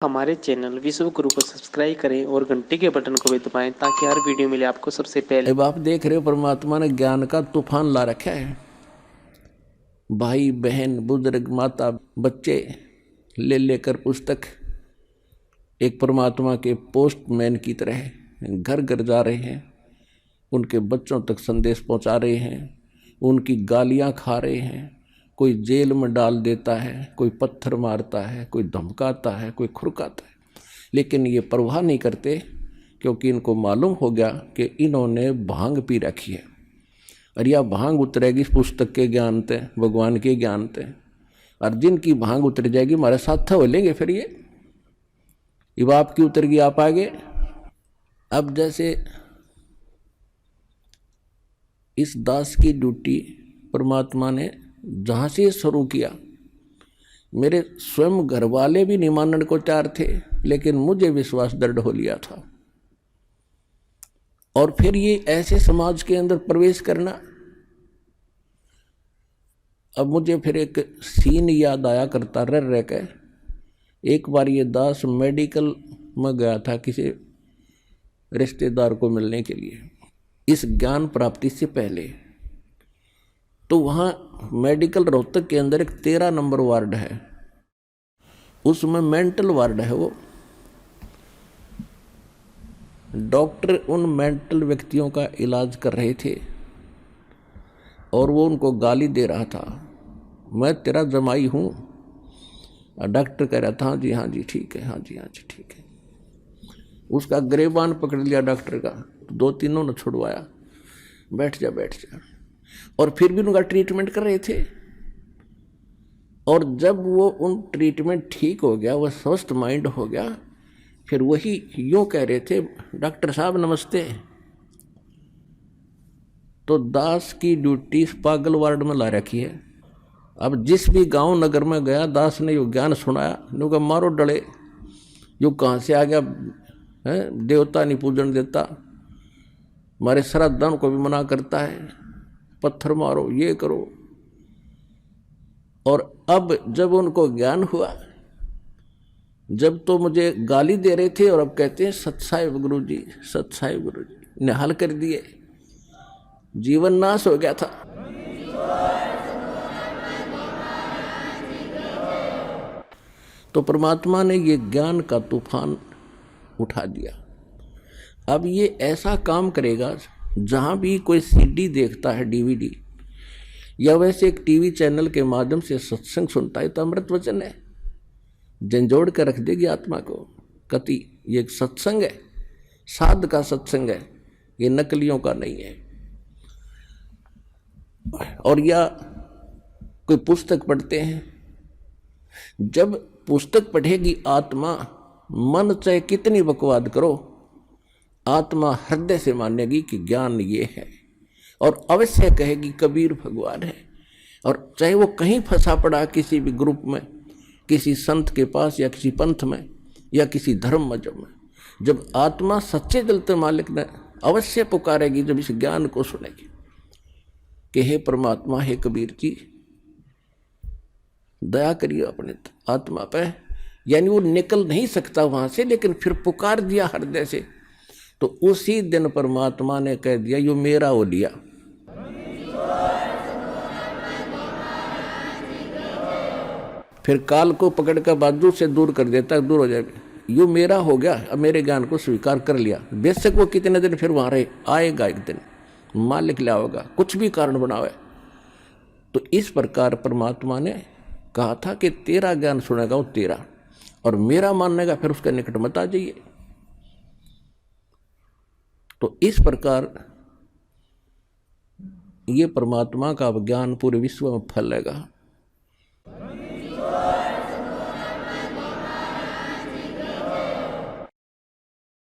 हमारे चैनल विश्व गुरु को सब्सक्राइब करें और घंटी के बटन को भी दबाएं ताकि हर वीडियो मिले आपको सबसे पहले। अब आप देख रहे हो परमात्मा ने ज्ञान का तूफान ला रखा है। भाई बहन बुजुर्ग माता बच्चे ले लेकर पुस्तक एक परमात्मा के पोस्टमैन की तरह घर घर जा रहे हैं, उनके बच्चों तक संदेश पहुंचा रहे हैं, उनकी गालियां खा रहे हैं। कोई जेल में डाल देता है, कोई पत्थर मारता है, कोई धमकाता है, कोई खुरकाता है, लेकिन ये परवाह नहीं करते क्योंकि इनको मालूम हो गया कि इन्होंने भांग पी रखी है और यह भांग उतरेगी इस पुस्तक के ज्ञान से, भगवान के ज्ञान से। और जिनकी भांग उतर जाएगी हमारे साथ हो लेंगे। फिर ये बाप की उतर गई, आप आगे। अब जैसे इस दास की ड्यूटी परमात्मा ने जहाँ से शुरू किया, मेरे स्वयं घर वाले भी नहीं मानने को तैयार थे, लेकिन मुझे विश्वास दृढ़ हो लिया था। और फिर ये ऐसे समाज के अंदर प्रवेश करना, अब मुझे फिर एक सीन याद आया करता रह के। एक बार ये दास मेडिकल में गया था किसी रिश्तेदार को मिलने के लिए, इस ज्ञान प्राप्ति से पहले। तो वहाँ मेडिकल रोहतक के अंदर एक 13 नंबर वार्ड है, उसमें मेंटल वार्ड है। वो डॉक्टर उन मेंटल व्यक्तियों का इलाज कर रहे थे और वो उनको गाली दे रहा था, मैं तेरा जमाई हूँ। डॉक्टर कह रहा था हाँ जी ठीक है, हाँ जी ठीक है। उसका गिरेबान पकड़ लिया डॉक्टर का, 2-3 ने छुड़वाया, बैठ जा। और फिर भी उनका ट्रीटमेंट कर रहे थे। और जब वो उन ट्रीटमेंट ठीक हो गया, वो स्वस्थ माइंड हो गया, फिर वही यूँ कह रहे थे, डॉक्टर साहब नमस्ते। तो दास की ड्यूटी पागल वार्ड में ला रखी है। अब जिस भी गांव नगर में गया, दास ने यो ज्ञान सुनाया, नुका मारो डले, यो कहाँ से आ गया है, देवता नहीं पूजन देता, हमारे श्राद्धों को भी मना करता है, पत्थर मारो, ये करो। और अब जब उनको ज्ञान हुआ, जब तो मुझे गाली दे रहे थे और अब कहते हैं सत्साहिब गुरु जी, सत्साहिब गुरु जी ने हल कर दिए, जीवन नाश हो गया था। तो परमात्मा ने ये ज्ञान का तूफान उठा दिया। अब ये ऐसा काम करेगा, जहाँ भी कोई सीडी देखता है, डीवीडी, या वैसे एक टीवी चैनल के माध्यम से सत्संग सुनता है, तो अमृत वचन है, झंझोड़ कर रख देगी आत्मा को। कति ये एक सत्संग है, साध का सत्संग है, ये नकलियों का नहीं है। और या कोई पुस्तक पढ़ते हैं, जब पुस्तक पढ़ेगी आत्मा, मन चाहे कितनी बकवाद करो, आत्मा हृदय से मानेगी कि ज्ञान ये है और अवश्य कहेगी कबीर भगवान है। और चाहे वो कहीं फंसा पड़ा किसी भी ग्रुप में, किसी संत के पास या किसी पंथ में या किसी धर्म मजहब में, जब आत्मा सच्चे दिल से मालिक ने अवश्य पुकारेगी, जब इस ज्ञान को सुनेगी कि हे परमात्मा, हे कबीर जी, दया करिए अपने आत्मा पे। यानी वो निकल नहीं सकता वहां से, लेकिन फिर पुकार दिया हृदय से, तो उसी दिन परमात्मा ने कह दिया यो मेरा हो लिया। फिर काल को पकड़ कर बाजू से दूर कर देता, दूर हो जाएगा, यो मेरा हो गया, अब मेरे ज्ञान को स्वीकार कर लिया। बेशक वो कितने दिन फिर वहां रहे, आएगा एक दिन, मालिक लाओगा, कुछ भी कारण बनावे। तो इस प्रकार परमात्मा ने कहा था कि तेरा ज्ञान सुनेगा वो तेरा, और मेरा मानेगा फिर उसके निकट मत आ जाइए। तो इस प्रकार ये परमात्मा का ज्ञान पूरे विश्व में फैलेगा।